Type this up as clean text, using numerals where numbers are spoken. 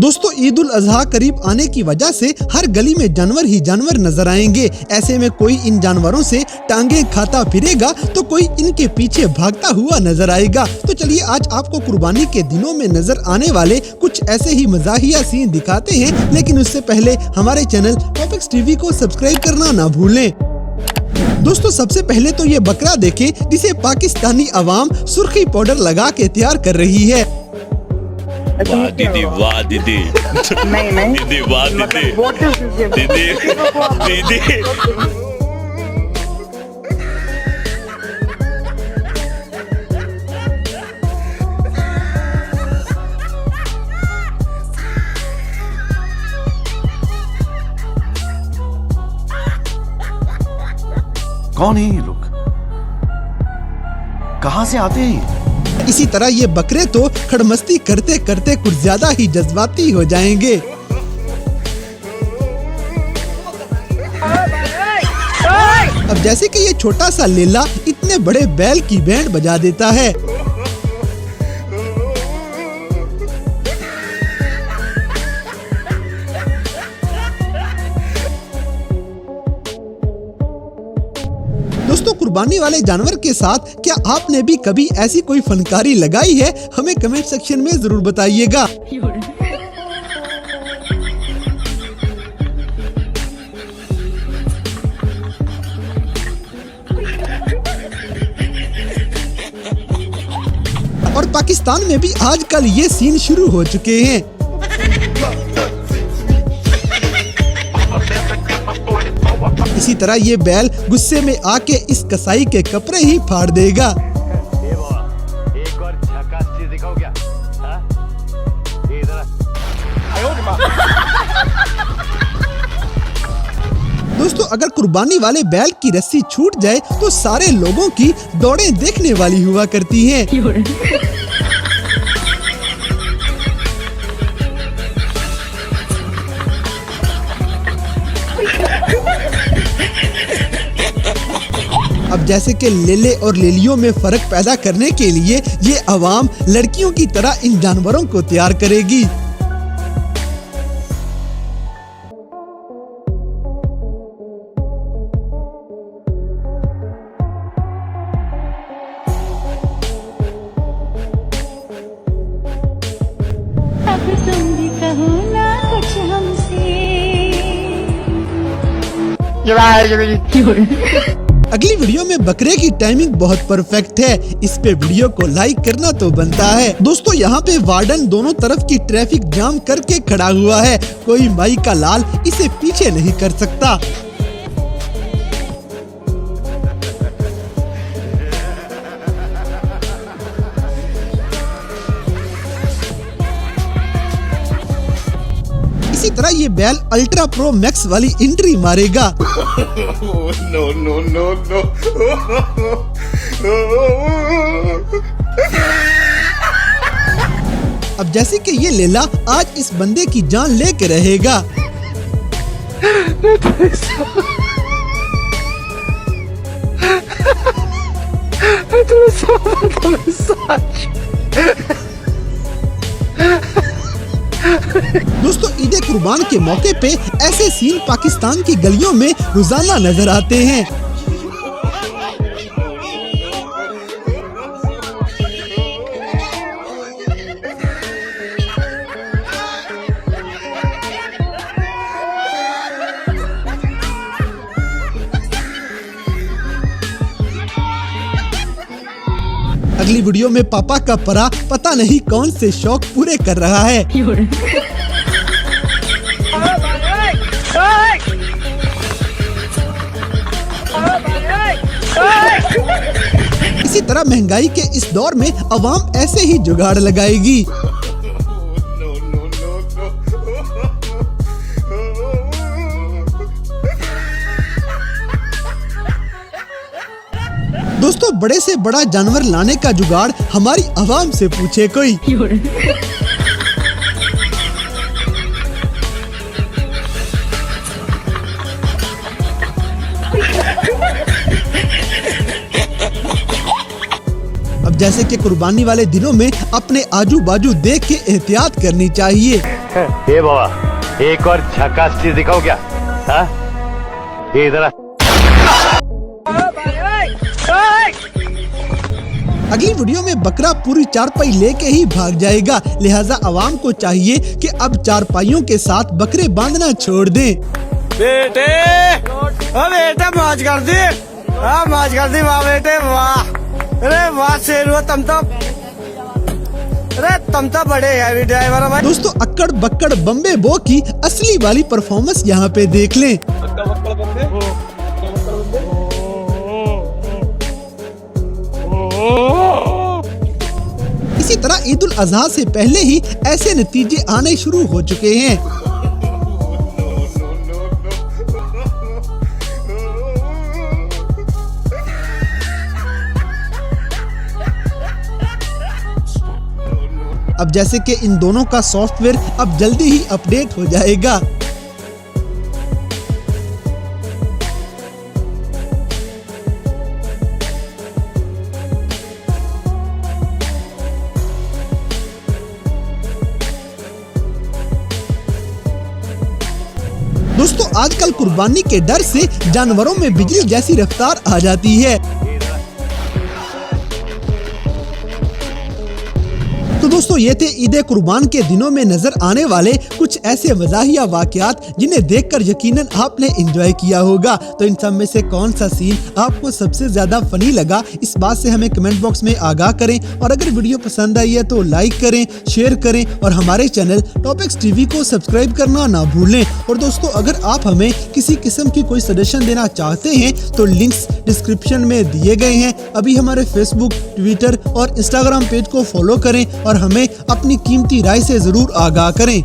दोस्तों ईद उल अजहा करीब आने की वजह से हर गली में जानवर ही जानवर नजर आएंगे। ऐसे में कोई इन जानवरों से टांगे खाता फिरेगा तो कोई इनके पीछे भागता हुआ नजर आएगा। तो चलिए आज आपको कुर्बानी के दिनों में नजर आने वाले कुछ ऐसे ही मजाहिया सीन दिखाते हैं, लेकिन उससे पहले हमारे चैनल टॉपिक्स टीवी को सब्सक्राइब करना ना भूलें। दोस्तों सबसे पहले तो ये बकरा देखें जिसे पाकिस्तानी अवाम सुर्खी पाउडर लगा के तैयार कर रही है। वाह दीदी, वाह दीदी, नहीं दीदी, वाह दीदी, दीदी, दीदी। कौन है ये लोग? कहां से आते हैं? इसी तरह ये बकरे तो खड़मस्ती करते करते कुछ ज्यादा ही जज्बाती हो जाएंगे। अब जैसे कि ये छोटा सा लेला इतने बड़े बैल की बैंड बजा देता है। दोस्तों कुर्बानी वाले जानवर के साथ क्या आपने भी कभी ऐसी कोई फनकारी लगाई है? हमें कमेंट सेक्शन में जरूर बताइएगा। और पाकिस्तान में भी आजकल ये सीन शुरू हो चुके हैं। इसी तरह ये बैल गुस्से में आके इस कसाई के कपड़े ही फाड़ देगा। एक और झकास चीज दिखाओ क्या? दोस्तों अगर कुर्बानी वाले बैल की रस्सी छूट जाए तो सारे लोगों की दौड़ें देखने वाली हुआ करती हैं। अब जैसे कि लेले और लेलियों में फर्क पैदा करने के लिए ये अवाम लड़कियों की तरह इन जानवरों को तैयार करेगी। अब तुम भी कहो ना कुछ हमसे। अगली वीडियो में बकरे की टाइमिंग बहुत परफेक्ट है, इस पे वीडियो को लाइक करना तो बनता है। दोस्तों यहाँ पे वार्डन दोनों तरफ की ट्रैफिक जाम करके खड़ा हुआ है, कोई माई का लाल इसे पीछे नहीं कर सकता। इसी तरह ये बैल अल्ट्रा प्रो मैक्स वाली एंट्री मारेगा। No no no no. अब जैसे कि ये लेला आज इस बंदे की जान लेके रहेगा। दोस्तों ईद कुर्बान के मौके पे ऐसे सीन पाकिस्तान की गलियों में रोजाना नजर आते हैं। अगली वीडियो में पापा का परा पता नहीं कौन से शौक पूरे कर रहा है। इसी तरह महंगाई के इस दौर में अवाम ऐसे ही जुगाड़ लगाएगी। दोस्तों बड़े से बड़ा जानवर लाने का जुगाड़ हमारी अवाम से पूछे कोई। अब जैसे कि कुर्बानी वाले दिनों में अपने आजू बाजू देख के एहतियात करनी चाहिए। ये बाबा एक और झकास चीज दिखाओ क्या? हाँ ये इधर आ। अगली वीडियो में बकरा पूरी चारपाई लेके ही भाग जाएगा, लिहाजा आवाम को चाहिए कि अब चारपाइयों के साथ बकरे बांधना छोड़ दें। बेटे ओ बेटे मौज कर दी, मौज कर दी वाह बेटे वाह। अरे वाह शेर तुम तो बड़े हैवी ड्राइवर हो भाई। दोस्तों अक्कड़ बक्कड़ बम्बे बो की असली वाली परफॉर्मेंस यहाँ पे देख लें। इसी तरह ईद उल अजहा से पहले ही ऐसे नतीजे आने शुरू हो चुके हैं। अब जैसे कि इन दोनों का सॉफ्टवेयर अब जल्दी ही अपडेट हो जाएगा। दोस्तों आजकल कुर्बानी के डर से जानवरों में बिजली जैसी रफ्तार आ जाती है। तो दोस्तों ये थे ईद कुर्बान के दिनों में नजर आने वाले कुछ ऐसे मज़ाहिया वाक़यात जिन्हें देखकर यकीनन आपने एंजॉय किया होगा। तो इन सब में से कौन सा सीन आपको सबसे ज्यादा फनी लगा, इस बात से हमें कमेंट बॉक्स में आगाह करें। और अगर वीडियो पसंद आई है तो लाइक करें, शेयर करें और हमारे चैनल टॉपिक्स टीवी को सब्सक्राइब करना ना भूलें। और दोस्तों अगर आप हमें किसी किस्म की कोई सजेशन देना चाहते हैं तो लिंक्स डिस्क्रिप्शन में दिए गए हैं। अभी हमारे फेसबुक, ट्विटर और इंस्टाग्राम पेज को फॉलो करें और हमें अपनी कीमती राय से जरूर आगाह करें।